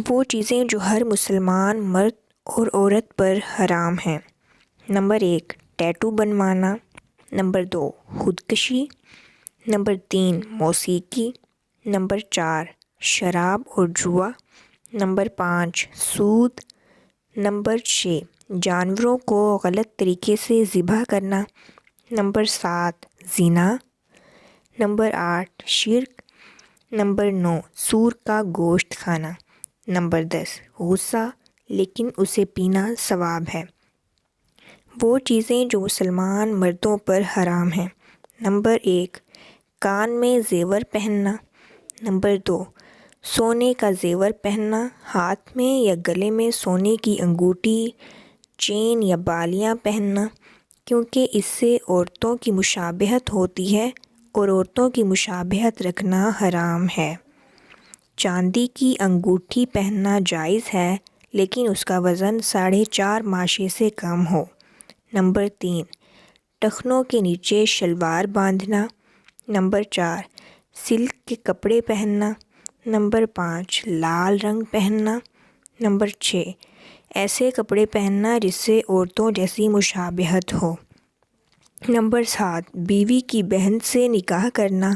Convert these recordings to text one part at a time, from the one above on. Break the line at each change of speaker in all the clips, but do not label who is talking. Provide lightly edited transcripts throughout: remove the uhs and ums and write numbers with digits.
وہ چیزیں جو ہر مسلمان مرد اور عورت پر حرام ہیں۔ نمبر 1 ٹیٹو بنوانا، نمبر 2 خودکشی، نمبر 3 موسیقی، نمبر 4 شراب اور جوا، نمبر 5 سود، نمبر 6 جانوروں کو غلط طریقے سے ذبح کرنا، نمبر 7 زنا، نمبر 8 شرک، نمبر 9 سور کا گوشت کھانا، نمبر 10 غصہ لیکن اسے پینا ثواب ہے۔ وہ چیزیں جو مسلمان مردوں پر حرام ہیں۔ نمبر 1 کان میں زیور پہننا، نمبر 2 سونے کا زیور پہننا، ہاتھ میں یا گلے میں سونے کی انگوٹھی، چین یا بالیاں پہننا، کیونکہ اس سے عورتوں کی مشابہت ہوتی ہے اور عورتوں کی مشابہت رکھنا حرام ہے۔ چاندی کی انگوٹھی پہننا جائز ہے لیکن اس کا وزن 4.5 ماشے سے کم ہو۔ نمبر 3 ٹخنوں کے نیچے شلوار باندھنا، نمبر 4 سلک کے کپڑے پہننا، نمبر 5 لال رنگ پہننا، نمبر 6 ایسے کپڑے پہننا جس سے عورتوں جیسی مشابہت ہو، نمبر 7 بیوی کی بہن سے نکاح کرنا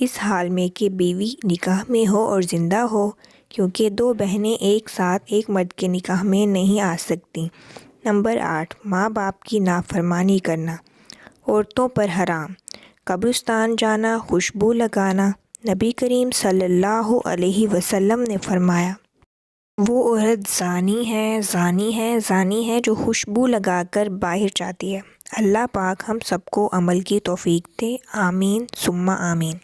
اس حال میں کہ بیوی نکاح میں ہو اور زندہ ہو، کیونکہ 2 بہنیں ایک ساتھ ایک مرد کے نکاح میں نہیں آ سکتیں، نمبر 8 ماں باپ کی نافرمانی کرنا عورتوں پر حرام، قبرستان جانا، خوشبو لگانا، نبی کریم صلی اللہ علیہ وسلم نے فرمایا وہ عورت زانی ہے جو خوشبو لگا کر باہر جاتی ہے۔ اللہ پاک ہم سب کو عمل کی توفیق دے، آمین ثم آمین۔